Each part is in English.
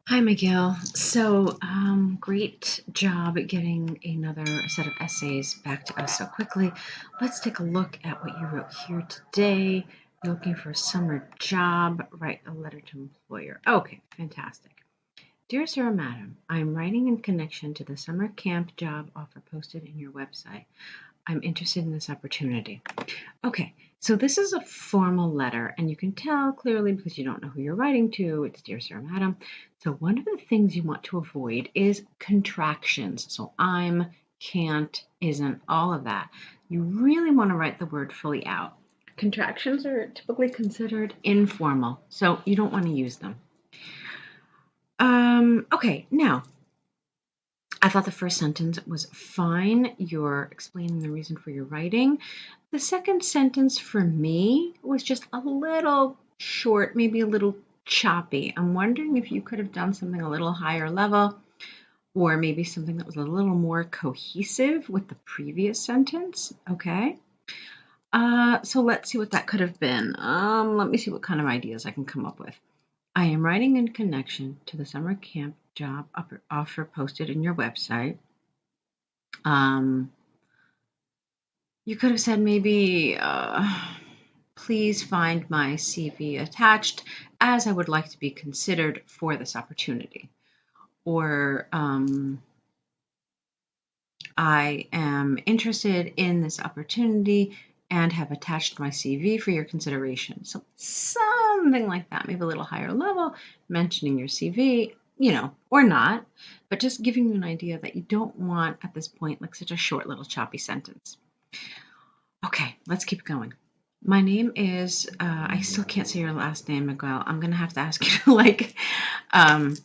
Hi, Miguel. Great job at getting another set of essays back to us so quickly. Let's take a look at what you wrote here today. You're looking for a summer job. Write a letter to employer. Okay, fantastic. Dear Sir or Madam, I am writing in connection to the summer camp job offer posted in your website. I'm interested in this opportunity. Okay, so this is a formal letter, and you can tell clearly because you don't know who you're writing to. It's Dear Sir or Madam. So one of the things you want to avoid is contractions. So I'm, can't, isn't, all of that. You really want to write the word fully out. Contractions are typically considered informal, so you don't want to use them. Okay, now I thought the first sentence was fine. You're explaining the reason for your writing. The second sentence for me was just a little short, maybe a little choppy. I'm wondering if you could have done something a little higher level or maybe something that was a little more cohesive with the previous sentence. Okay. So let's see what that could have been. Let me see what kind of ideas I can come up with. I am writing in connection to the summer camp job offer posted in your website. Um, you could have said maybe, please find my CV attached as I would like to be considered for this opportunity. Or I am interested in this opportunity and have attached my CV for your consideration. So something like that, maybe a little higher level, mentioning your CV, or not, but just giving you an idea that you don't want at this point like such a short little choppy sentence. Okay, let's keep going. My name is, I still can't say your last name, Miguel. I'm going to have to ask you to I'm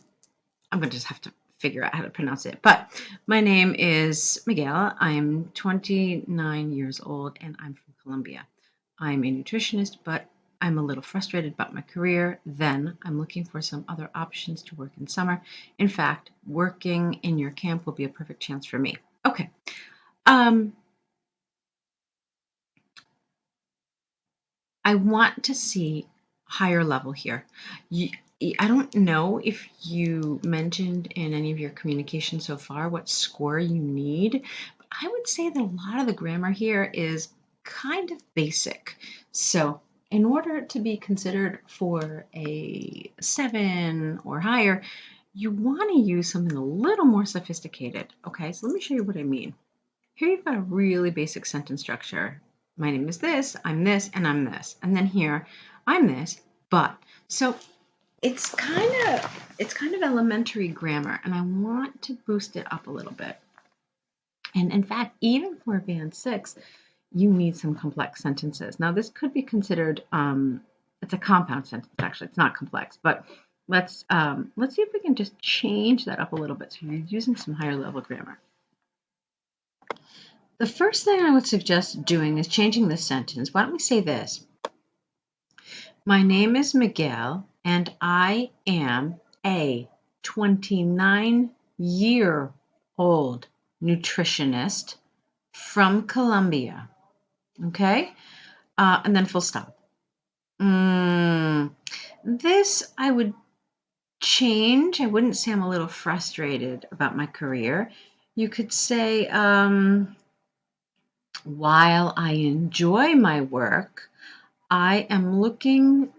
going to just have to figure out how to pronounce it. But my name is Miguel. I'm 29 years old and I'm from Colombia. I'm a nutritionist, but I'm a little frustrated about my career. Then I'm looking for some other options to work in summer. In fact, working in your camp will be a perfect chance for me. Okay. I want to see higher level here. I don't know if you mentioned in any of your communication so far what score you need. But I would say that a lot of the grammar here is kind of basic. So in order to be considered for a 7 or higher, you want to use something a little more sophisticated. Okay, so let me show you what I mean. Here you've got a really basic sentence structure. My name is this, I'm this, and I'm this. And then here, I'm this, but. So it's kind of elementary grammar, and I want to boost it up a little bit. And in fact, even for band 6, you need some complex sentences. Now this could be considered it's a compound sentence actually. It's not complex, but let's see if we can just change that up a little bit so you're using some higher level grammar. The first thing I would suggest doing is changing this sentence. Why don't we say this? My name is Miguel, and I am a 29-year-old nutritionist from Colombia. Okay? And then full stop. This I would change. I wouldn't say I'm a little frustrated about my career. You could say, while I enjoy my work, I am looking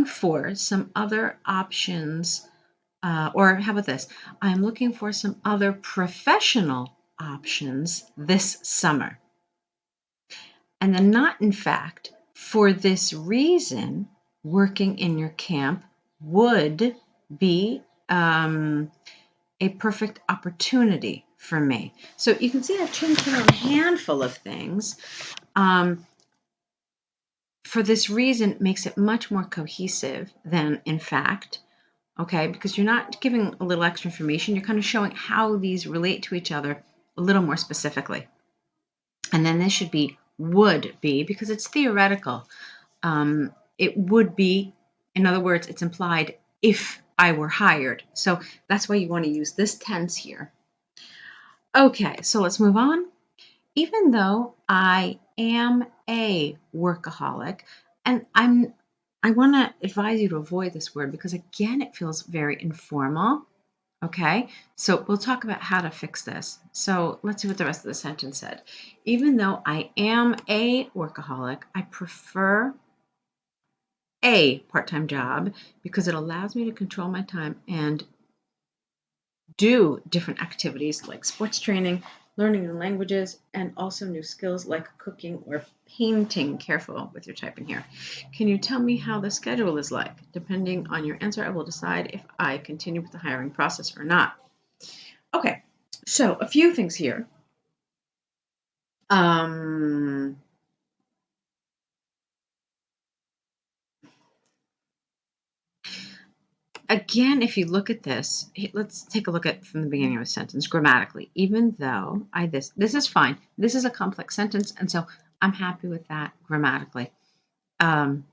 for some other options, or how about this? I'm looking for some other professional options this summer. And then not in fact, for this reason, working in your camp would be a perfect opportunity for me. So you can see I've changed around a handful of things. For this reason, makes it much more cohesive than in fact, okay? Because you're not giving a little extra information, you're kind of showing how these relate to each other a little more specifically. And then this should be would be, because it's theoretical. It would be, in other words, it's implied if I were hired. So that's why you want to use this tense here. Okay, so let's move on. Even though I am a workaholic, and I want to advise you to avoid this word because, again, it feels very informal. Okay, so we'll talk about how to fix this. So let's see what the rest of the sentence said. Even though I am a workaholic, I prefer a part-time job because it allows me to control my time and do different activities like sports training, learning new languages, and also new skills like cooking or painting. Careful with your typing here. Can you tell me how the schedule is like? Depending on your answer, I will decide if I continue with the hiring process or not. Okay, so a few things here. Um, Again, if you look at this, let's take a look at from the beginning of a sentence grammatically. Even though this is fine. This is a complex sentence, and so I'm happy with that grammatically. Um,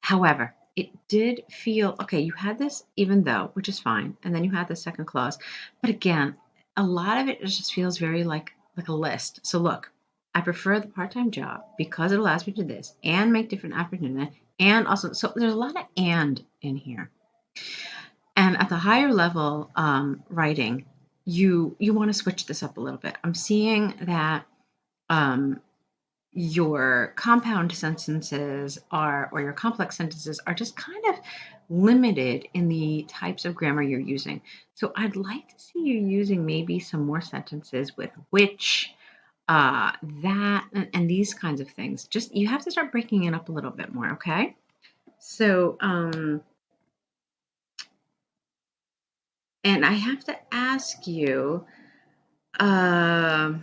However, it did feel okay. You had this even though, which is fine, and then you had the second clause. But again, a lot of it just feels very like a list. So look, I prefer the part-time job because it allows me to do this and make different opportunities, and also so there's a lot of and in here. And at the higher level writing, you want to switch this up a little bit. I'm seeing that um, your compound sentences are, or your complex sentences are just kind of limited in the types of grammar you're using. So I'd like to see you using maybe some more sentences with which, that, and these kinds of things. Just you have to start breaking it up a little bit more, okay? So, and I have to ask you, um,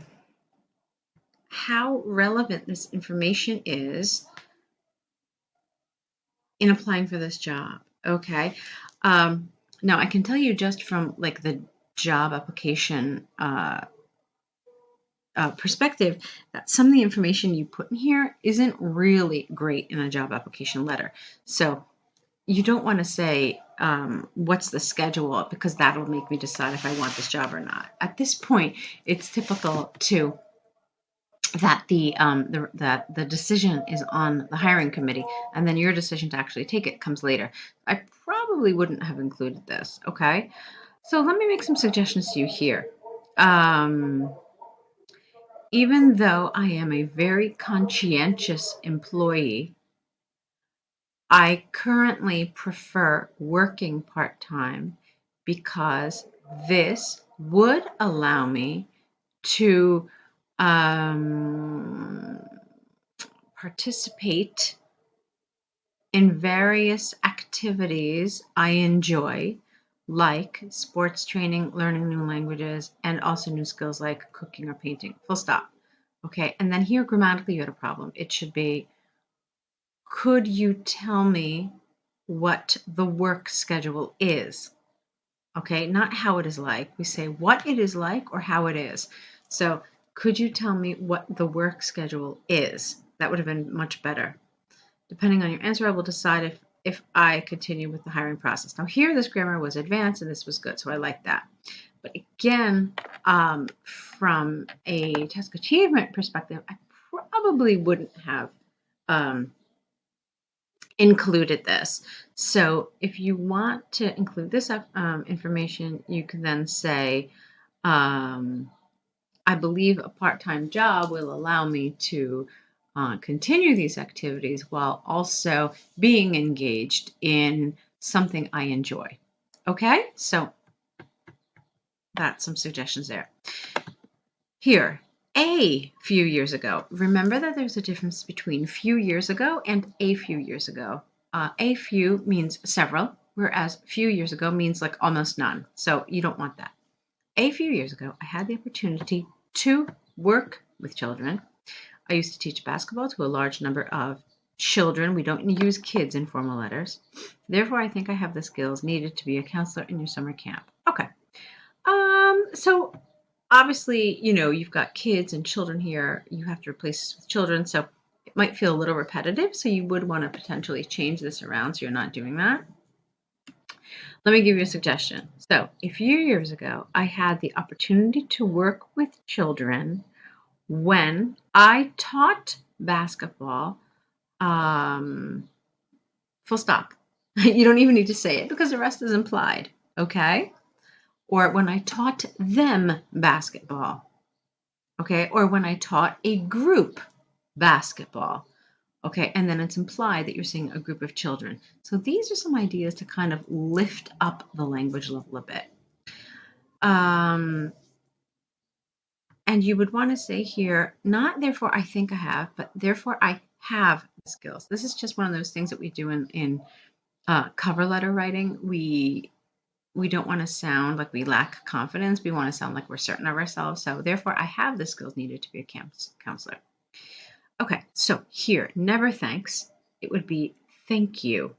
how relevant this information is in applying for this job. Okay. Um, Now, I can tell you just from like the job application perspective that some of the information you put in here isn't really great in a job application letter. So you don't want to say what's the schedule because that'll make me decide if I want this job or not. At this point, it's typical to that the decision is on the hiring committee, and then your decision to actually take it comes later. I probably wouldn't have included this. Okay, so let me make some suggestions to you here. Um, Even though I am a very conscientious employee, I currently prefer working part time because this would allow me to um, participate in various activities I enjoy, like sports training, learning new languages, and also new skills like cooking or painting. Full stop. Okay, and then here grammatically you had a problem. It should be, could you tell me what the work schedule is? Okay, not how it is like. We say what it is like or how it is. So, could you tell me what the work schedule is? That would have been much better. Depending on your answer, I will decide if I continue with the hiring process. Now, here this grammar was advanced and this was good, so I like that. But again, from a task achievement perspective, I probably wouldn't have um, included this. So if you want to include this information, you can then say, um, I believe a part-time job will allow me to continue these activities while also being engaged in something I enjoy. Okay, so that's some suggestions there. Here, a few years ago. Remember that there's a difference between few years ago and a few years ago. A few means several, whereas few years ago means like almost none. So you don't want that. A few years ago, I had the opportunity to work with children. I used to teach basketball to a large number of children. We don't use kids in formal letters. Therefore, I think I have the skills needed to be a counselor in your summer camp. Okay. So obviously, you've got kids and children here. You have to replace this with children, so it might feel a little repetitive. So you would want to potentially change this around so you're not doing that. Let me give you a suggestion. So a few years ago, I had the opportunity to work with children when I taught basketball Full stop. You don't even need to say it because the rest is implied. Okay? Or when I taught them basketball. Okay? Or when I taught a group basketball. Okay? And then it's implied that you're seeing a group of children. So these are some ideas to kind of lift up the language level a bit. And you would want to say here, not therefore I think I have, but therefore I have the skills. This is just one of those things that we do in cover letter writing. We don't want to sound like we lack confidence. We want to sound like we're certain of ourselves. So therefore I have the skills needed to be a counselor. Okay, so here, never thanks. It would be thank you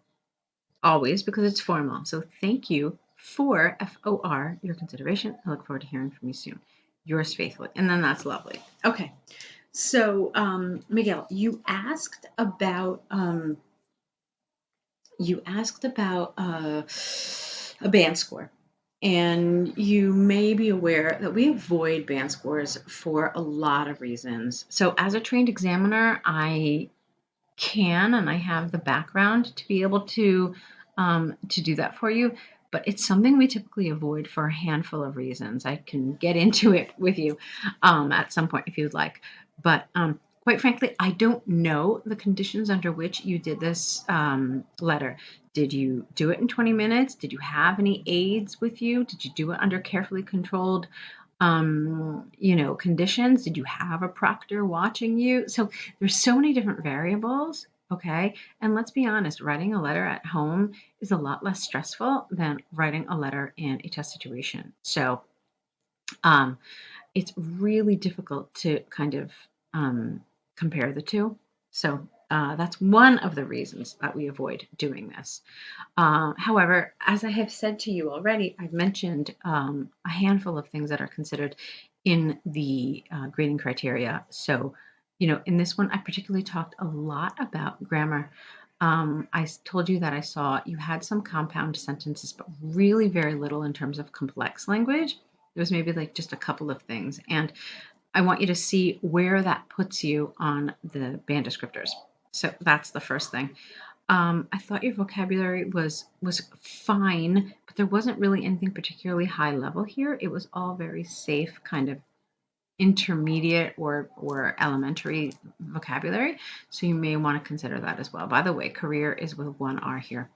always because it's formal. So thank you for FOR, your consideration. I look forward to hearing from you soon. Yours faithfully. And then that's lovely. Okay. So, Miguel, you asked about a band score, and you may be aware that we avoid band scores for a lot of reasons. So, as a trained examiner, I can and I have the background to be able to do that for you. But it's something we typically avoid for a handful of reasons. I can get into it with you at some point if you'd like. But quite frankly, I don't know the conditions under which you did this letter. Did you do it in 20 minutes? Did you have any aides with you? Did you do it under carefully controlled conditions? Did you have a proctor watching you? So there's so many different variables. Okay. And let's be honest, writing a letter at home is a lot less stressful than writing a letter in a test situation. So um, it's really difficult to kind of compare the two. So that's one of the reasons that we avoid doing this. However, as I have said to you already, I've mentioned a handful of things that are considered in the grading criteria. So, in this one, I particularly talked a lot about grammar. I told you that I saw you had some compound sentences, but really very little in terms of complex language. It was maybe like just a couple of things. And I want you to see where that puts you on the band descriptors. So that's the first thing. I thought your vocabulary was fine, but there wasn't really anything particularly high level here. It was all very safe, kind of intermediate or elementary vocabulary. So you may want to consider that as well. By the way, career is with one R here.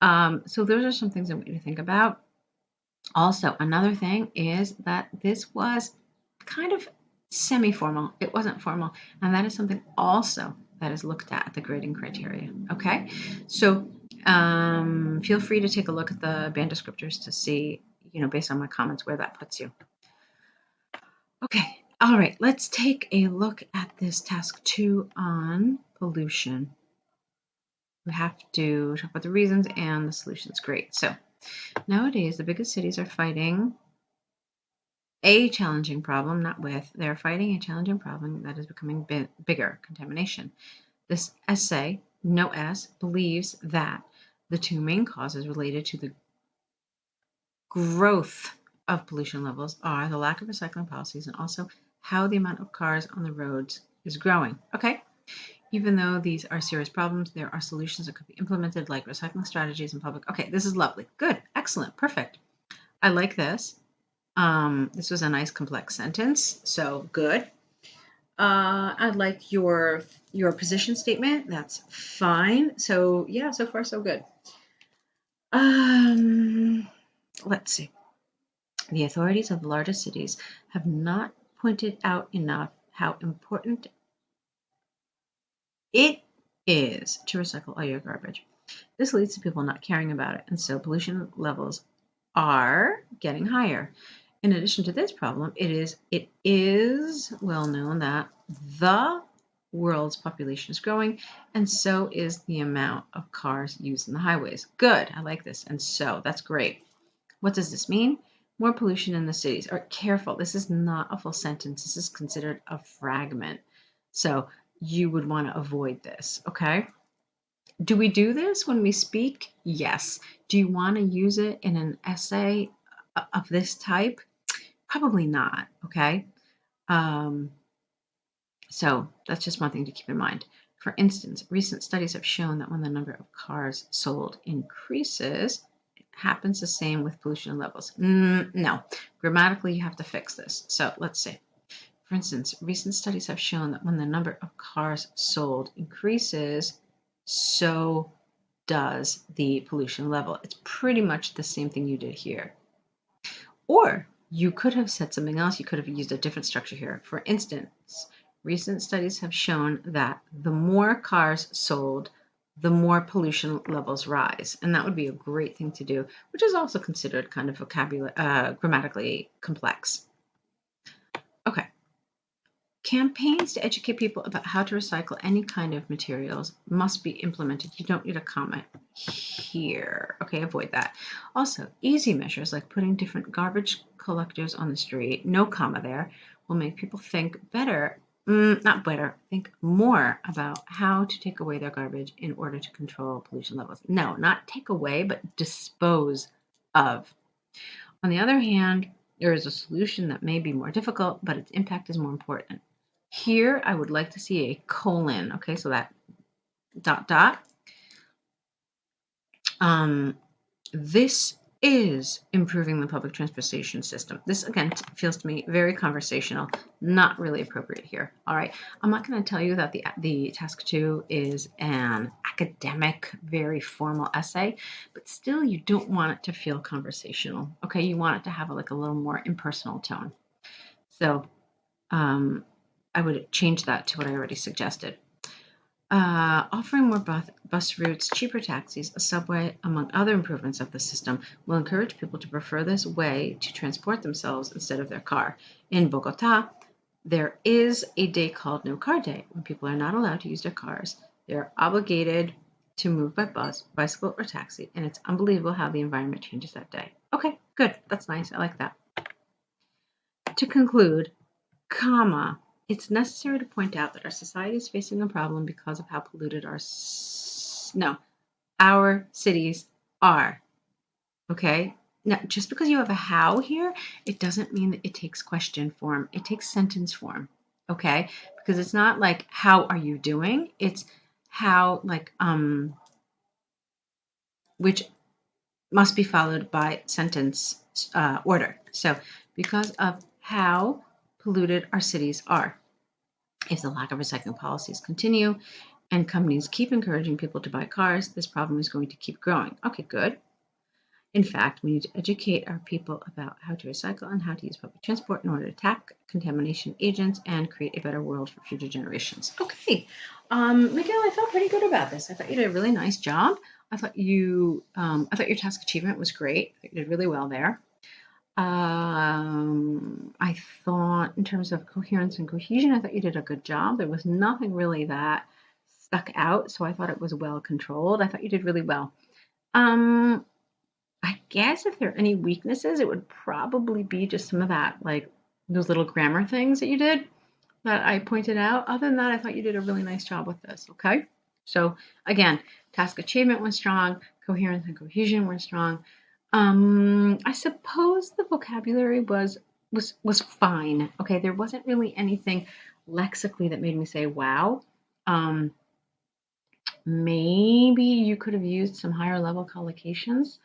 So those are some things I want you to think about. Also, another thing is that this was kind of semi-formal. It wasn't formal, and that is something also that is looked at the grading criteria. Okay, so feel free to take a look at the band descriptors to see, based on my comments, where that puts you. Okay, all right, let's take a look at this task 2 on pollution. We have to talk about the reasons and the solutions. Great. So nowadays, the biggest cities are fighting a challenging problem, not with, they're fighting a challenging problem that is becoming bigger, contamination. This essay, no S, believes that the two main causes related to the growth of pollution levels are the lack of recycling policies and also how the amount of cars on the roads is growing. Okay, even though these are serious problems, there are solutions that could be implemented, like recycling strategies in public. Okay, this is lovely. Good, excellent, perfect. I like this. This was a nice complex sentence, so good. I'd like your position statement. That's fine. So yeah, so far so good. Let's see. The authorities of the largest cities have not pointed out enough how important it is to recycle all your garbage. This leads to people not caring about it, and so pollution levels are getting higher. In addition to this problem, it is well known that the world's population is growing, and so is the amount of cars used in the highways. Good, I like this. And so that's great. What does this mean? More pollution in the cities. Or careful, this is not a full sentence. This is considered a fragment. So you would want to avoid this, okay? Do we do this when we speak? Yes. Do you want to use it in an essay of this type? Probably not, okay? So that's just one thing to keep in mind. For instance, recent studies have shown that when the number of cars sold increases, it happens the same with pollution levels. No, grammatically you have to fix this. So let's see. For instance, recent studies have shown that when the number of cars sold increases, so does the pollution level. It's pretty much the same thing you did here. Or you could have said something else. You could have used a different structure here. For instance, recent studies have shown that the more cars sold, the more pollution levels rise. And that would be a great thing to do, which is also considered kind of grammatically complex. Okay. Campaigns to educate people about how to recycle any kind of materials must be implemented. You don't need a comment here. Okay, avoid that. Also, easy measures like putting different garbage collectors on the street, no comma there, will make people think better, not better, think more about how to take away their garbage in order to control pollution levels. No, not take away, but dispose of. On the other hand, there is a solution that may be more difficult, but its impact is more important. Here, I would like to see a colon. Okay, so that ... This is improving the public transportation system. This, again, feels to me very conversational, not really appropriate here. All right, I'm not going to tell you that the task 2 is an academic, very formal essay, but still you don't want it to feel conversational. Okay, you want it to have a little more impersonal tone. So I would change that to what I already suggested. Offering more bus routes, cheaper taxis, a subway, among other improvements of the system, will encourage people to prefer this way to transport themselves instead of their car. In Bogota, there is a day called No Car Day, when people are not allowed to use their cars. They're obligated to move by bus, bicycle, or taxi, and it's unbelievable how the environment changes that day. Okay, good. That's nice. I like that. To conclude, comma, it's necessary to point out that our society is facing a problem because of how polluted our cities are. Okay? Now, just because you have a how here, it doesn't mean that it takes question form. It takes sentence form. Okay? Because it's not like, how are you doing? It's how, which must be followed by sentence order. So, because of how polluted our cities are. If the lack of recycling policies continue and companies keep encouraging people to buy cars, this problem is going to keep growing. Okay, good. In fact, we need to educate our people about how to recycle and how to use public transport in order to attack contamination agents and create a better world for future generations. Okay, Miguel, I felt pretty good about this. I thought you did a really nice job. I thought your task achievement was great. I thought you did really well there. I thought in terms of coherence and cohesion, I thought you did a good job. There was nothing really that stuck out, so I thought it was well controlled. I thought you did really well. I guess if there are any weaknesses, it would probably be just some of that, like those little grammar things that you did that I pointed out. Other than that, I thought you did a really nice job with this, okay? So again, task achievement was strong, coherence and cohesion were strong. I suppose the vocabulary was fine. Okay, there wasn't really anything lexically that made me say, wow. Maybe you could have used some higher level collocations,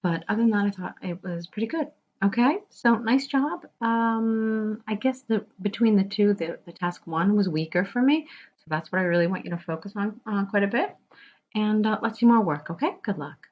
but other than that, I thought it was pretty good. Okay, so nice job. I guess between the two, the task 1 was weaker for me, so that's what I really want you to focus on quite a bit. And let's do more work. Okay, good luck.